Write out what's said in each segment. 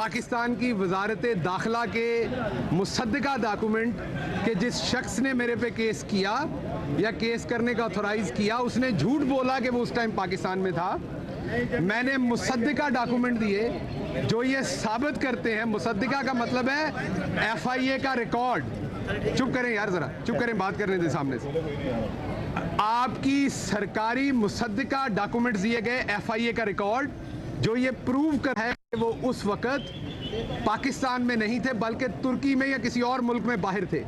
पाकिस्तान की वजारत दाखिला के मुसद्दका डॉक्यूमेंट कि जिस शख्स ने मेरे पे केस किया या केस करने का ऑथोराइज़ किया उसने झूठ बोला कि वो उस टाइम पाकिस्तान में था। मैंने मुसद्दका डॉक्यूमेंट दिए जो ये साबित करते हैं। मुसद्दका का मतलब है FIA का रिकॉर्ड। चुप करें यार, ज़रा चुप करें, बात करने दें सामने से। आपकी सरकारी मुसद्दका डॉक्यूमेंट दिए गए FIA का रिकॉर्ड जो ये प्रूव कर है कि वो उस वक़्त पाकिस्तान में नहीं थे बल्कि तुर्की में या किसी और मुल्क में बाहर थे।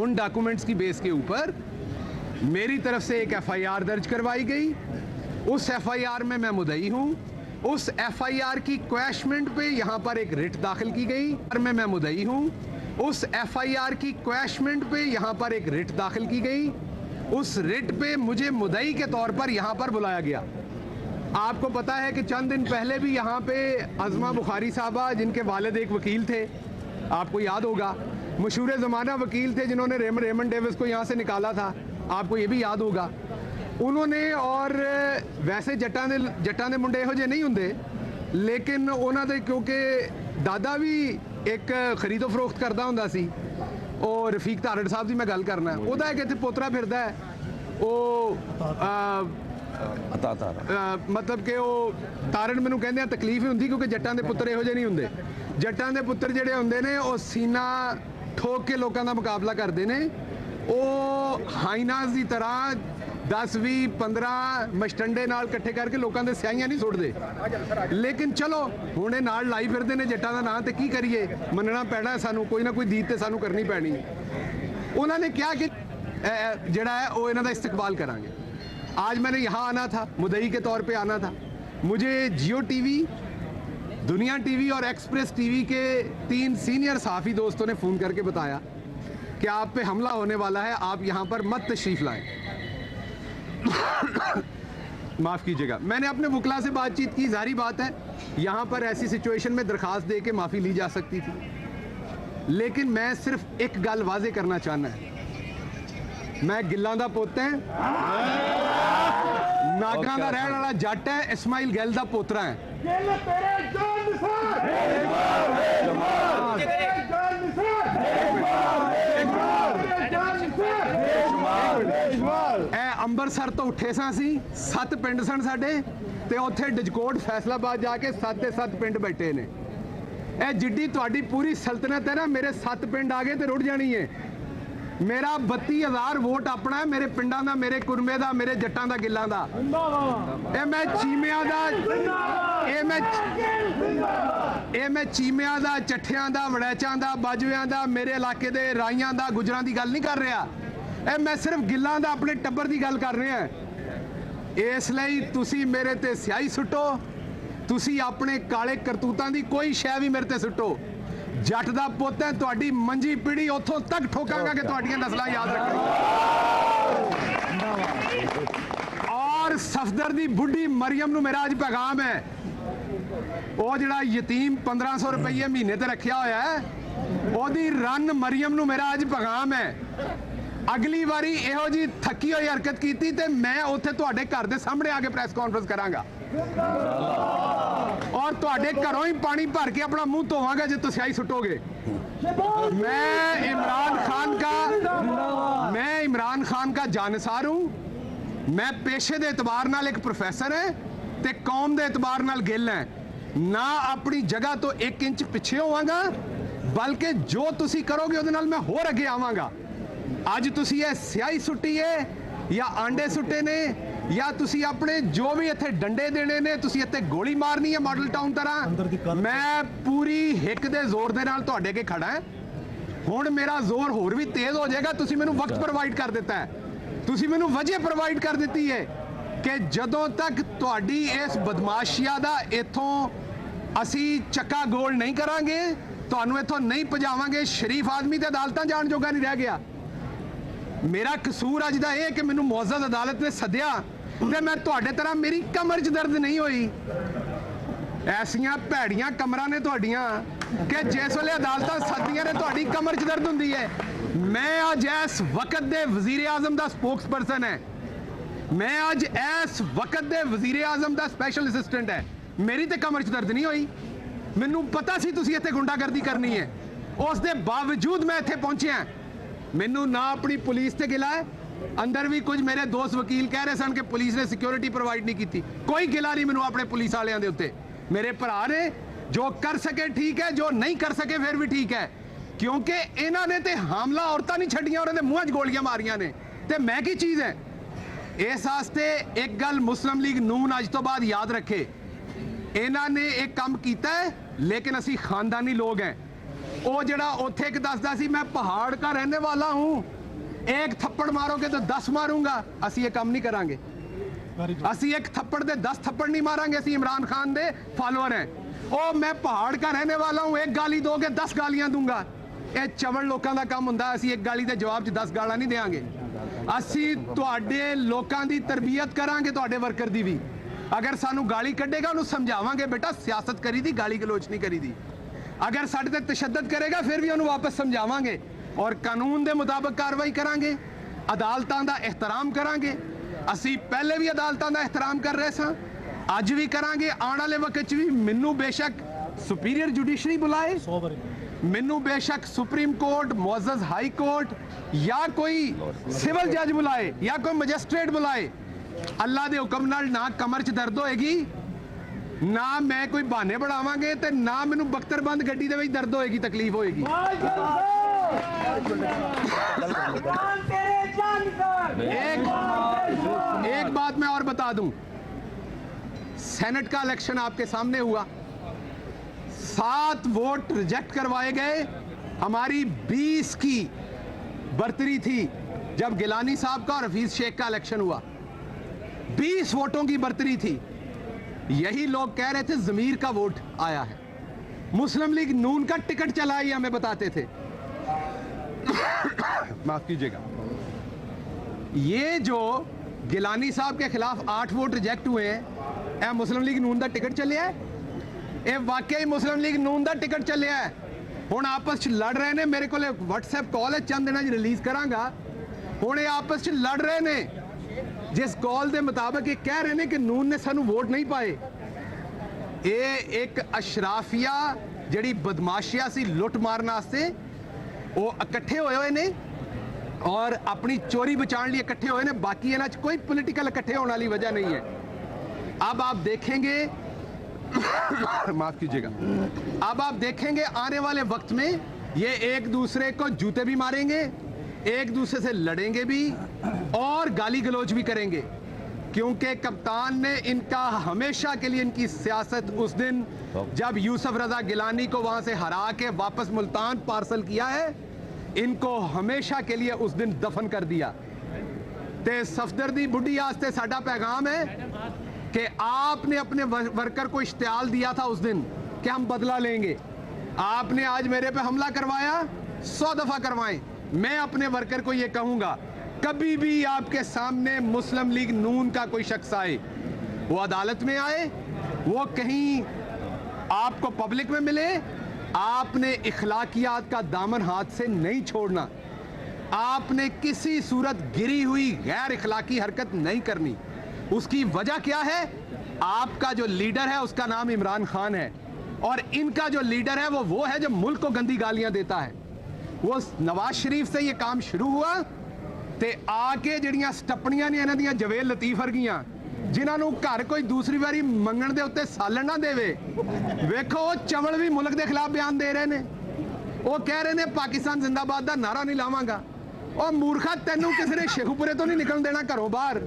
उन डॉक्यूमेंट्स की बेस के ऊपर मेरी तरफ से एक FIR दर्ज करवाई गई। उस FIR में मैं मुद्दई हूँ। उस FIR की क्वैशमेंट पे यहाँ पर एक रिट दाखिल की गई में मैं मुद्दई हूँ। उस FIR की क्वैशमेंट पे यहाँ पर एक रिट दाखिल की गई। उस रिट पे मुझे मुद्दई के तौर पर यहाँ पर बुलाया गया। आपको पता है कि चंद दिन पहले भी यहाँ पे अज़मा बुखारी साहबा, जिनके वालिद एक वकील थे, आपको याद होगा, मशहूर ज़माना वकील थे जिन्होंने रेमन डेविस को यहाँ से निकाला था, आपको ये भी याद होगा। उन्होंने, और वैसे जट्टां दे मुंडे इहो जे नहीं हुंदे, लेकिन उन्हां दे क्योंकि दादा भी एक खरीदो फरोख्त करदा हुंदा सी, और रफीक तारड़ साहब दी मैं गल करना, उहदा एक इत्थे पोतरा फिरदा है, मतलब कि वो तारड़ मैनूं कहंदे तकलीफ ही हुंदी क्योंकि जट्टां दे पुत्तर इहो जे नहीं हुंदे। जट्टां दे पुत्तर जिहड़े हुंदे ने वो सीना ठोक के लोगों का मुकाबला करते हैं। वो हाइनास की तरह 10 20 15 मशटंडे नाल इकट्ठे करके लोगों के स्याहियां नहीं सुटते। लेकिन चलो हुणे नाल लाई फिरदे ने जट्टां दा नां, ते की करिए, मनना पैना है सानू, कोई ना कोई दीद ते सानू करनी पैनी। उन्होंने कहा कि जिहड़ा है वो इन्हां दा इस्तकबाल करांगे। आज मैंने यहाँ आना था, मुद्दई के तौर पे आना था। मुझे जियो टीवी, दुनिया टीवी और एक्सप्रेस टीवी के 3 सीनियर सहाफ़ी दोस्तों ने फ़ोन करके बताया कि आप पे हमला होने वाला है, आप यहाँ पर मत तशरीफ़ लाएं। माफ़ कीजिएगा, मैंने अपने वकला से बातचीत की। जाहिर बात है यहाँ पर ऐसी सिचुएशन में दरख्वास्त दे के माफ़ी ली जा सकती थी, लेकिन मैं सिर्फ एक गल वाजे करना चाहना है, मैं गिल्लां दा पुत्त है, नागां दा रहण वाला जट है, इस्माइल गिल दा पोतरा है। अंबरसर तो उठे सी 7 पिंड सन साडे, ते उत्थे डजकोट फैसलाबाद जाके 7 के 7 पिंड बैठे ने। ए जिड्डी तुहाडी पूरी सल्तनत है ना, मेरे 7 पिंड आ गए तो रुड़ जानी है। मेरा 32,000 वोट अपना है, मेरे पिंडां दा, मेरे कुरमे दा, मेरे जट्टां दा, गिल्लां दा। ए मैं चीमियां दा, मैं चीमियां दा, चट्ठियां दा, वड़ैचां दा, बाजूआं दा, मेरे इलाके दे राइयां दा, गुजरां दी गल नहीं कर रहा। ए मैं सिर्फ गिल्लां दा, अपने टब्बर दी गल कर रहा है। इसलिए तुसी मेरे ते स्याही सुट्टो, तुसी अपने काले करतूतां दी कोई शै भी मेरे ते सुट्टो। जट दा पुत्त है, तुहाडी मंजी पीढ़ी उथों तक ठोकांगा कि तुहाडियां नस्लां याद रखणियां। और सफदर दी बुढ़ी मरियम नूं मेरा अज पैगाम है, वो जिहड़ा यतीम 1500 रुपये महीने ते रखिया होया है, ओदी रन मरियम नूं मेरा अज पैगाम है, अगली बारी इहो जी थकी हुई हरकत कीती ते मैं उत्थे तुहाडे घर दे सामने आके प्रेस कॉन्फ्रेंस करांगा और तुहाडे घरों ही पानी भर के अपना मुंह धोवांगा जे तुसीं स्याही सुटोगे। मैं इमरान खान का जानसार हूं। मैं पेशे दे एतबार नाल एक प्रोफेसर है ते कौम दे एतबार नाल गिल है। ना अपनी जगह तो 1 इंच पिछे होवांगा, बल्कि जो तुसीं करोगे उहदे नाल मैं होर अगे आवांगा। अज तुसीं ये स्याही सुट्टी है या आंडे सुट्टे ने या तुसी अपने जो भी इत्थे डंडे देने ने, तुसी इत्थे गोली मारनी है मॉडल टाउन तरह, मैं पूरी हिक दे जोर दे नाल तुहाडे अगे खड़ा है। हुण मेरा जोर होर भी तेज हो जाएगा। तुसी मैनूं वक्त प्रोवाइड कर दिता है, तुसी मैनूं वजह प्रोवाइड कर दी है कि जदों तक तुहाडी इस बदमाशिया दा इत्थों असी चक्का गोल नहीं करांगे, तुहानूं इत्थों नहीं भजावांगे। शरीफ आदमी ते अदालतां जाण जोगा नहीं रह गया। मेरा कसूर अज दा यह कि मैनूं मुअज़्ज़ज़ अदालत ने सद्दिया ते मैं तुहाडे तरह मेरी कमर च दर्द नहीं हुई। ऐसियां भैड़ियां कमरां ने तुहाडियां कि जिस वेले अदालतां सद्दियां ने तुहाडी कमर च दर्द हुंदी है। मैं अज इस वक्त दे वजीर आजम दा स्पोक्स पर्सन है, मैं अज इस वक्त दे वजीर आजम दा स्पेशल असिस्टेंट है, मेरी तो कमर च दर्द नहीं हुई। ਮੈਨੂੰ ਪਤਾ ਸੀ ਤੁਸੀਂ ਇੱਥੇ ਗੁੰਡਾਗਰਦੀ ਕਰਨੀ ਹੈ, ਉਸ ਦੇ ਬਾਵਜੂਦ ਮੈਂ ਇੱਥੇ ਪਹੁੰਚਿਆ। ਮੈਨੂੰ ਨਾ ਆਪਣੀ ਪੁਲਿਸ ਤੇ ਗਿਲਾ ਹੈ, ਅੰਦਰ ਵੀ ਕੁਝ ਮੇਰੇ ਦੋਸਤ ਵਕੀਲ ਕਹਿ ਰਹੇ ਸਨ ਕਿ ਪੁਲਿਸ ਨੇ ਸਿਕਿਉਰਿਟੀ ਪ੍ਰੋਵਾਈਡ ਨਹੀਂ ਕੀਤੀ। ਕੋਈ ਗਿਲਾ ਨਹੀਂ ਮੈਨੂੰ ਆਪਣੇ ਪੁਲਿਸ ਵਾਲਿਆਂ ਦੇ ਉੱਤੇ। ਮੇਰੇ ਭਰਾ ਨੇ ਜੋ ਕਰ ਸਕੇ ਠੀਕ ਹੈ, ਜੋ ਨਹੀਂ ਕਰ ਸਕੇ ਫਿਰ ਵੀ ਠੀਕ ਹੈ, ਕਿਉਂਕਿ ਇਹਨਾਂ ਨੇ ਤੇ ਹਮਲਾ ਔਰਤਾਂ ਨਹੀਂ ਛੱਡੀਆਂ, ਉਹਨਾਂ ਦੇ ਮੂੰਹਾਂ 'ਚ ਗੋਲੀਆਂ ਮਾਰੀਆਂ ਨੇ। ਤੇ ਮੈਂ ਕੀ ਚੀਜ਼ ਹੈ? ਇਸ ਵਾਸਤੇ ਇੱਕ ਗੱਲ ਮੁਸਲਿਮ ਲੀਗ ਨੂਨ ਅੱਜ ਤੋਂ ਬਾਅਦ ਯਾਦ ਰੱਖੇ, ਇਹਨਾਂ ਨੇ ਇੱਕ ਕੰਮ ਕੀਤਾ ਹੈ ਲੇਕਿन ਅਸੀਂ ਖਾनदानी लोग हैं। ਉਹ ਜਿਹੜਾ ਉੱਥੇ ਇੱਕ ਦੱਸਦਾ ਸੀ मैं पहाड़ का रहने वाला हूं, एक थप्पड़ मारोगे तो 10 मारूंगा, ਅਸੀਂ ਇਹ ਕੰਮ ਨਹੀਂ ਕਰਾਂਗੇ। ਅਸੀਂ ਇੱਕ ਥੱਪੜ ਦੇ 10 ਥੱਪੜ ਨਹੀਂ ਮਾਰਾਂਗੇ। ਅਸੀਂ ਇਮਰਾਨ ਖਾਨ ਦੇ ਫਾਲੋਅਰ हैं। ਉਹ मैं पहाड़ का रहने वाला हूं, एक गाली दोगे 10 गालियां दूंगा। ਇਹ ਚਵਲ ਲੋਕਾਂ ਦਾ ਕੰਮ ਹੁੰਦਾ। ਅਸੀਂ ਇੱਕ ਗਾਲੀ ਦੇ ਜਵਾਬ 'ਚ 10 ਗਾਲਾਂ ਨਹੀਂ ਦੇਵਾਂਗੇ। ਅਸੀਂ ਤੁਹਾਡੇ ਲੋਕਾਂ ਦੀ ਤਰਬੀਅਤ ਕਰਾਂਗੇ, ਤੁਹਾਡੇ ਵਰਕਰ ਦੀ ਵੀ। अगर सानू गाली कढ़ेगा उन्होंने समझावांगे बेटा सियासत करी दी, गाली गलोच नहीं करी दी। अगर साडे ते तशद्दद करेगा फिर भी उन्होंने वापस समझावांगे और कानून के मुताबिक कार्रवाई करांगे, अदालतां दा एहतराम करांगे। असी पहले भी अदालतां दा एहतराम कर रहे सां, अज भी करांगे, आने वाले वक्त च भी। मैनू बेशक सुपीरियर जुडिशरी बुलाए, मैनू बेशक सुप्रीम कोर्ट, मुअज़्ज़ज़ हाई कोर्ट या कोई सिविल जज बुलाए या कोई मजिस्ट्रेट बुलाए, अल्लाह के हुक्म नाल ना कमर च दर्द होएगी, ना मैं कोई बहाने बढ़ावांगे, ते ना मैनू बख्तरबंद गड्डी दे विच दर्द होएगी, तकलीफ होएगी। एक बात मैं और बता दूं, सेनेट का इलेक्शन आपके सामने हुआ, 7 वोट रिजेक्ट करवाए गए। हमारी 20 की बर्तरी थी जब गिलानी साहब का और हफीज शेख का इलेक्शन हुआ, 20 वोटों की बर्तरी थी। यही लोग कह रहे थे जमीर का वोट आया है, मुस्लिम लीग नून का टिकट चला, ये हमें बताते थे। माफ कीजिएगा, ये जो गिलानी साहब के खिलाफ 8 वोट रिजेक्ट हुए हैं, यह मुस्लिम लीग नून का टिकट चलिया है, ये वाकई मुस्लिम लीग नून का टिकट चलिया है। हुण आपस च लड़ रहे ने, मेरे को व्हाट्सएप कॉल है, चंद दिनों रिलीज करांगा। हुण ये आपस च लड़ रहे ने, जिस कॉल के मुताबिक ये कह रहे हैं कि नून ने सानू वोट नहीं पाए। ये एक अशराफिया जिहड़ी बदमाशिया सी लुट मारन वास्ते वो इकट्ठे होए हुए ने और अपनी चोरी बचाने लिए इकट्ठे हुए ने। बाकी इन्हां च कोई पॉलिटिकल इकट्ठे होने वाली वजह नहीं है। अब आप देखेंगे माफ कीजिएगा, अब आप देखेंगे आने वाले वक्त में ये एक दूसरे को जूते भी मारेंगे, एक दूसरे से लड़ेंगे भी और गाली गलौज भी करेंगे, क्योंकि कप्तान ने इनका हमेशा के लिए इनकी सियासत उस दिन जब यूसुफ रजा गिलानी को वहां से हरा के वापस मुल्तान पार्सल किया है, इनको हमेशा के लिए उस दिन दफन कर दिया। ते सफदर दी बुढ़ी आस्ते साडा पैगाम है कि आपने अपने वर्कर को इश्तियाल दिया था उस दिन कि हम बदला लेंगे। आपने आज मेरे पे हमला करवाया, 100 दफा करवाएं। मैं अपने वर्कर को ये कहूंगा, कभी भी आपके सामने मुस्लिम लीग नून का कोई शख्स आए, वो अदालत में आए, वो कहीं आपको पब्लिक में मिले, आपने इखलाकियात का दामन हाथ से नहीं छोड़ना। आपने किसी सूरत गिरी हुई गैर इखलाकी हरकत नहीं करनी। उसकी वजह क्या है? आपका जो लीडर है उसका नाम इमरान खान है और इनका जो लीडर है वो है जो मुल्क को गंदी गालियां देता है। वो नवाज शरीफ से ये काम शुरू हुआ ते आके जड़ियां स्टपनियां ने इन्हां दियां जवेल लतीफ वर्गियां, जिन्होंने घर कोई दूसरी बारी मंगण दे उत्ते सालन ना देवे, वेखो वो चवल भी मुल्क के खिलाफ बयान दे रहे ने। वो कह रहे ने पाकिस्तान जिंदाबाद का नारा नहीं लावांगा। और मूर्खा, तेनों किसी ने शेखुपुरे तो नहीं निकल देना घरों बाहर,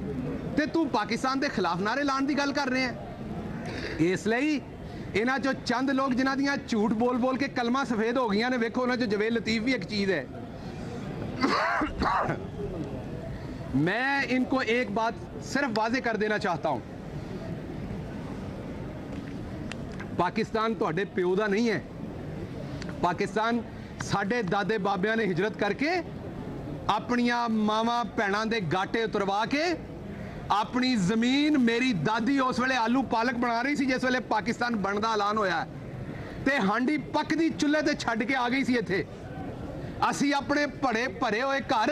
ते तू पाकिस्तान के खिलाफ नारे लाने की गल कर रहे हैं। इसलिए इन्हां चो चंद लोग जिन्हां दियां झूठ बोल बोल के कलमा सफेद हो गई ने, वेखो उन्हां चो जवेल लतीफ भी एक चीज़ है। मैं इनको एक बात सिर्फ वाजे कर देना चाहता हूं, पाकिस्तान तुहाडे प्यो दा नहीं है। पाकिस्तान साडे दादे बाबियां ने हिजरत करके अपनियां मावां भैणां दे गाटे उतरवा के अपनी जमीन, मेरी दादी उस वेले आलू पालक बना रही सी जिस वेले पाकिस्तान बनने का ऐलान होया ते हांडी पकदी चुल्हे ते छड्ड के आ गई सी। इत्थे असी अपने भरे भरे हुए घर,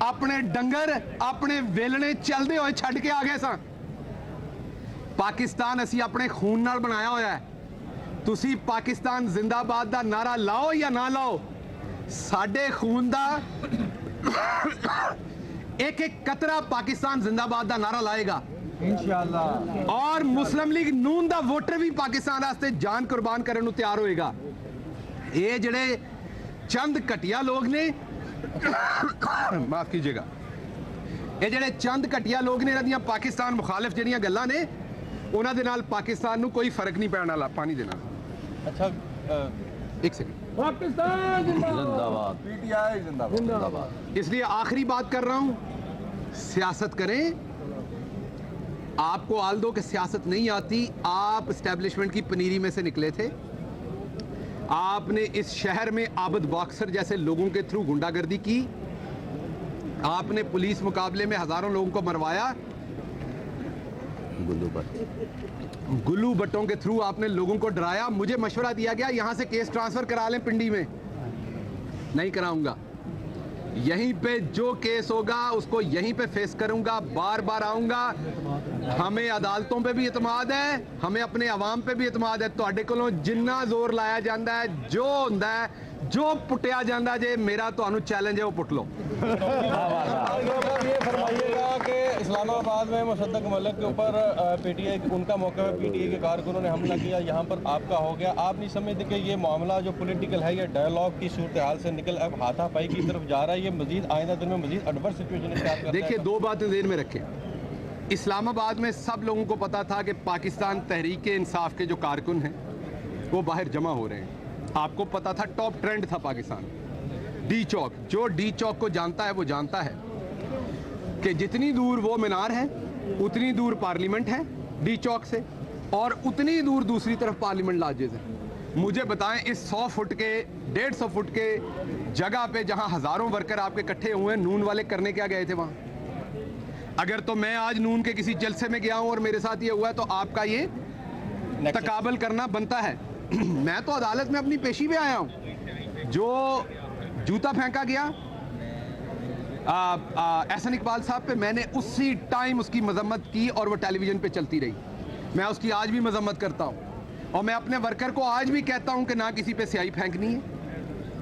अपने डंगर, अपने वेलने चलते हुए छड्ड के आ गए सां। पाकिस्तान असी अपने खून नाल बनाया होया है। ਤੁਸੀਂ ਪਾਕਿਸਤਾਨ ਜ਼ਿੰਦਾਬਾਦ ਦਾ ਨਾਰਾ ਲਾਓ ਜਾਂ ਨਾ ਲਾਓ, ਸਾਡੇ ਖੂਨ ਦਾ एक एक कतरा पाकिस्तान जिंदाबाद का नारा लाएगा इंशाअल्लाह। और मुस्लिम लीग नून का वोटर भी पाकिस्तान वास्ते जान कुर्बान करने को तैयार होएगा। ये जड़े चंद घटिया लोग ने माफ कीजिएगा, ये जड़े चंद घटिया लोग ने इन्हां पाकिस्तान मुखालिफ जड़ियां गल्लां ने उन्हां दे नाल पाकिस्तान नूं कोई फर्क नहीं पैण वाला। पानी देना। अच्छा एक सेकंड। पाकिस्तान जिंदाबाद, पीटीआई जिंदाबाद। इसलिए आखिरी बात कर रहा हूं, सियासत करें। आपको आल दो कि सियासत नहीं आती। आप एस्टेब्लिशमेंट की पनीरी में से निकले थे। आपने इस शहर में आबद बॉक्सर जैसे लोगों के थ्रू गुंडागर्दी की। आपने पुलिस मुकाबले में हजारों लोगों को मरवाया। गुल्लू बट्टों के थ्रू आपने लोगों को डराया। मुझे मशवरा दिया गया यहां से केस ट्रांसफर करा लें पिंडी में, नहीं कराऊंगा। यहीं पे जो केस होगा उसको यहीं पे फेस करूंगा, बार बार आऊंगा। हमें अदालतों पे भी इतमाद है, हमें अपने अवाम पे भी इतमाद है। तुहाडे कोलों जिन्ना जोर लाया जाता है, जो हुंदा है, जो पुटिया जाता जे, मेरा तुहानू चैलेंज है वो पुट लो। ये फरमाइएगा कि इस्लामाबाद में मुसद्दक मलिक के ऊपर पीटीआई उनका मौका है, पीटीआई के कारकुनों ने हमला किया, यहाँ पर आपका हो गया। आप नहीं समझते कि ये मामला जो पॉलिटिकल है, ये डायलॉग की सूरत हाल से निकल अब हाथापाई की तरफ जा रहा है? ये मजीद आइंदा दिन में मजीद एडवर्स सिचुएशन। देखिए, दो बातें ध्यान में रखें। इस्लामाबाद में सब लोगों को पता था कि पाकिस्तान तहरीक इंसाफ के जो कारकुन हैं वो बाहर जमा हो रहे हैं। आपको पता था, टॉप ट्रेंड था पाकिस्तान। डी चौक, जो डी चौक को जानता है वो जानता है कि जितनी दूर वो मीनार है उतनी दूर पार्लियामेंट है डी चौक से, और उतनी दूर दूसरी तरफ पार्लियामेंट लॉजेज है। मुझे बताएं, इस 100 फुट के 150 फुट के जगह पे जहां हजारों वर्कर आपके इकट्ठे हुए हैं, नून वाले करने क्या गए थे वहां? अगर तो मैं आज नून के किसी जलसे में गया हूं और मेरे साथ ये हुआ है तो आपका ये तकाबल करना बनता है। मैं तो अदालत में अपनी पेशी में आया हूं। जो जूता फेंका गया एहसन इकबाल साहब पे, मैंने उसी टाइम उसकी मजम्मत की और वो टेलीविजन पे चलती रही। मैं उसकी आज भी मजम्मत करता हूं और मैं अपने वर्कर को आज भी कहता हूं कि ना किसी पे स्याही फेंकनी है।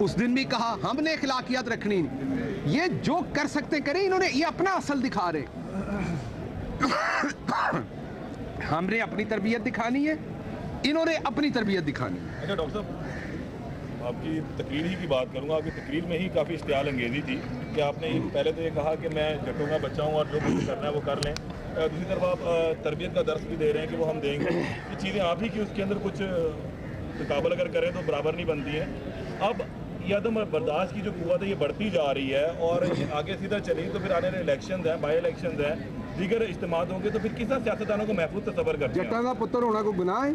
उस दिन भी कहा हमने अखलाकियात रखनी नहीं। ये जो कर सकते करें, इन्होंने ये अपना असल दिखा रहे। हमने अपनी तरबियत दिखानी है, इन्होंने अपनी तरबियत दिखानी है। अच्छा डॉक्टर साहब, आपकी तकरीर ही की बात करूंगा। आपकी तकरीर में ही काफ़ी इश्तियाल अंगेज़ी थी कि आपने पहले तो ये कहा कि मैं जटों का बच्चा हूँ और जो कुछ करना है वो कर लें। दूसरी तरफ आप तरबियत का दर्स भी दे रहे हैं कि वो हम देंगे। ये चीज़ें आप ही की उसके अंदर कुछ मुकाबल अगर करें तो बराबर नहीं बनती हैं। अब ये अदम बर्दाश्त की जो कुव्वत है ये बढ़ती जा रही है और आगे सीधा चली तो फिर आने वाले इलेक्शन हैं, बाई इलेक्शन हैं, दीगर इज्तिमात होंगे, तो फिर किस सियासतदानों को महफूज तसव्वुर करते हैं? जट्टां दा पुत्तर होना कोई गुनाह है?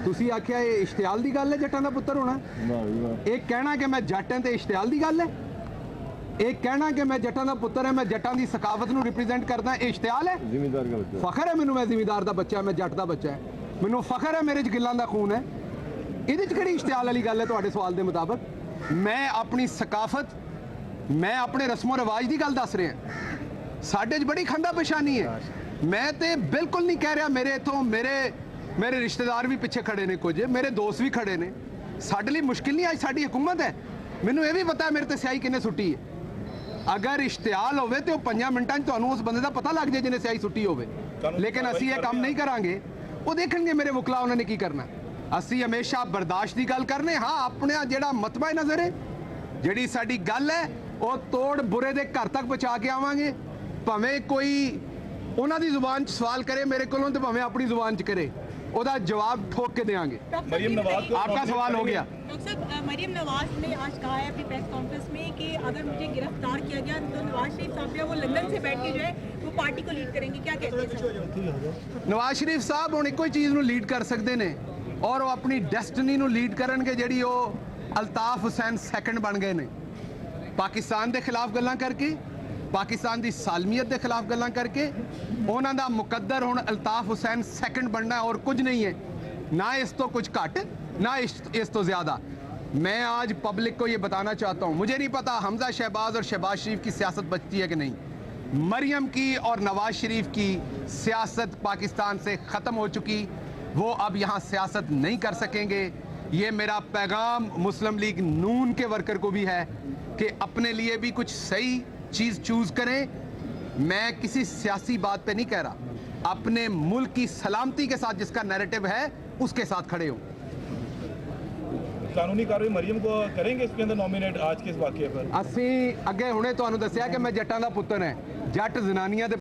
ਤੁਸੀਂ ਆਖਿਆ ਇਹ ਇਸ਼ਤਿਆਲ ਦੀ ਗੱਲ ਹੈ ਜੱਟਾਂ ਦਾ ਪੁੱਤਰ ਹੋਣਾ? ਇਹ ਕਹਿਣਾ ਕਿ ਮੈਂ ਜੱਟ ਹਾਂ ਤੇ ਇਸ਼ਤਿਆਲ ਦੀ ਗੱਲ ਹੈ? ਇਹ ਕਹਿਣਾ ਕਿ ਮੈਂ ਜੱਟਾਂ ਦਾ ਪੁੱਤਰ ਹਾਂ, ਮੈਂ ਜੱਟਾਂ ਦੀ ਸਕਾਫਤ ਨੂੰ ਰਿਪਰੈਜ਼ੈਂਟ ਕਰਦਾ, ਇਹ ਇਸ਼ਤਿਆਲ ਹੈ? ਜ਼ਿਮੀਂਦਾਰ ਦਾ ਬੱਚਾ ਫਖਰ ਹੈ ਮੈਨੂੰ, ਮੈਂ ਜ਼ਿਮੀਂਦਾਰ ਦਾ ਬੱਚਾ, ਮੈਂ ਜੱਟ ਦਾ ਬੱਚਾ ਹੈ, ਮੈਨੂੰ ਫਖਰ ਹੈ, ਮੇਰੇ 'ਚ ਗਿੱਲਾਂ ਦਾ ਖੂਨ ਹੈ। ਇਹਦੇ 'ਚ ਕਿਹੜੀ ਇਸ਼ਤਿਆਲ ਵਾਲੀ ਗੱਲ ਹੈ ਤੁਹਾਡੇ ਸਵਾਲ ਦੇ ਮੁਤਾਬਕ? ਮੈਂ ਆਪਣੀ ਸਕਾਫਤ, ਮੈਂ ਆਪਣੇ ਰਸਮੋ ਰਿਵਾਜ ਦੀ ਗੱਲ ਦੱਸ ਰਿਹਾ। ਸਾਡੇ 'ਚ ਬੜੀ ਖੰਦਾ ਪਛਾਣੀ ਹੈ। ਮੈਂ ਤੇ ਬਿਲਕੁਲ ਨਹੀਂ ਕਹਿ ਰਿਹਾ ਮੇਰੇ ਇਥੋਂ ਮੇਰੇ ਰਿਸ਼ਤੇਦਾਰ ਵੀ ਪਿੱਛੇ ਖੜੇ ਨੇ, ਕੁਝ ਮੇਰੇ ਦੋਸਤ ਵੀ ਖੜੇ ਨੇ। ਸਾਡੇ ਲਈ ਮੁਸ਼ਕਿਲ ਨਹੀਂ, ਅੱਜ ਸਾਡੀ ਹਕੂਮਤ ਹੈ। ਮੈਨੂੰ ਇਹ ਵੀ ਪਤਾ ਹੈ ਮੇਰੇ ਤੇ ਸਿਆਹੀ ਕਿੰਨੇ ਸੁੱਟੀ ਹੈ। ਅਗਰ ਇਸ਼ਤਿਆਲ ਹੋਵੇ ਤੇ ਉਹ 5 ਮਿੰਟਾਂ 'ਚ ਤੁਹਾਨੂੰ ਉਸ ਬੰਦੇ ਦਾ ਪਤਾ ਲੱਗ ਜਾਏ ਜਿਹਨੇ ਸਿਆਹੀ ਸੁੱਟੀ ਹੋਵੇ। ਲੇਕਿਨ ਅਸੀਂ ਇਹ ਕੰਮ ਨਹੀਂ ਕਰਾਂਗੇ। ਉਹ ਦੇਖਣਗੇ ਮੇਰੇ ਵਕਲਾ ਉਹਨਾਂ ਨੇ ਕੀ ਕਰਨਾ। ਅਸੀਂ ਹਮੇਸ਼ਾ ਬਰਦਾਸ਼ਤ ਦੀ ਗੱਲ ਕਰਨੇ। ਹਾਂ, ਆਪਣਾ ਜਿਹੜਾ ਮਤਬਾ ਨਜ਼ਰ ਹੈ, ਜਿਹੜੀ ਸਾਡੀ ਗੱਲ ਹੈ, ਉਹ ਤੋੜ ਬੁਰੇ ਦੇ ਘਰ ਤੱਕ ਪਹੁੰਚਾ ਕੇ ਆਵਾਂਗੇ। ਭਾਵੇਂ ਕੋਈ ਉਹਨਾਂ ਦੀ ਜ਼ੁਬਾਨ 'ਚ ਸਵਾਲ ਕਰੇ ਮੇਰੇ ਕੋਲੋਂ ਤੇ ਭਾਵੇਂ ਆਪਣੀ ਜ਼ੁਬਾਨ 'ਚ ਕਰੇ, ਉਹਦਾ जवाब ठोक के देंगे। मरियम नवाज को आपका सवाल हो गया। डॉक्टर साहब, मरियम नवाज ने आज कहा है अपनी प्रेस कॉन्फ्रेंस में कि अगर मुझे गिरफ्तार किया गया तो नवाज शरीफ साहब वो लंदन से बैठ के जो है वो पार्टी को लीड करेंगे। क्या कहते हैं? नवाज शरीफ साहब ਹੁਣ ਇੱਕੋ ਚੀਜ਼ ਨੂੰ ਲੀਡ ਕਰ ਸਕਦੇ ਨੇ ਔਰ ਉਹ ਆਪਣੀ ਡੈਸਟਨੀ ਨੂੰ ਲੀਡ ਕਰਨਗੇ ਜਿਹੜੀ ਉਹ ਅਲਤਾਫ ਹੁਸੈਨ ਸੈਕੰਡ ਬਣ ਗਏ ਨੇ। ਪਾਕਿਸਤਾਨ ਦੇ ਖਿਲਾਫ ਗੱਲਾਂ ਕਰਕੇ, ਪਾਕਿਸਤਾਨ ਦੀ ਸਾਲਮੀਅਤ ਦੇ ਖਿਲਾਫ ਗੱਲਾਂ ਕਰਕੇ ਉਹਨਾਂ ਦਾ ਮੁਕੱਦਰ ਹੁਣ ਅਲਤਾਫ ਹੁਸੈਨ ਸੈਕੰਡ ਬਣਨਾ और कुछ नहीं है। ना इस तो कुछ घट, ना इस तो ज़्यादा। मैं आज पब्लिक को ये बताना चाहता हूँ, मुझे नहीं पता हमजा शहबाज और शहबाज शरीफ की सियासत बचती है कि नहीं। मरियम की और नवाज शरीफ की सियासत पाकिस्तान से ख़त्म हो चुकी। वो अब यहाँ सियासत नहीं कर सकेंगे। ये मेरा पैगाम मुस्लिम लीग नून के वर्कर को भी है कि अपने लिए भी कुछ सही चीज़ चूज़ करें। मैं किसी सियासी बात पे नहीं कह रहा, अपने मुल्क की सलामती के साथ जिसका नैरेटिव है उसके साथ खड़े हो। कानूनी कार्रवाई मरियम को करेंगे इसके अंदर नॉमिनेट आज के इस वाक़े पर? ਅਸੀਂ ਅੱਗੇ ਹੁਣੇ ਤੁਹਾਨੂੰ ਦੱਸਿਆ ਕਿ ਮੈਂ ਜੱਟਾਂ ਦਾ ਪੁੱਤਰ ਹਾਂ। ਜੱਟ ਜ਼ਨਾਨੀਆਂ ਦੇ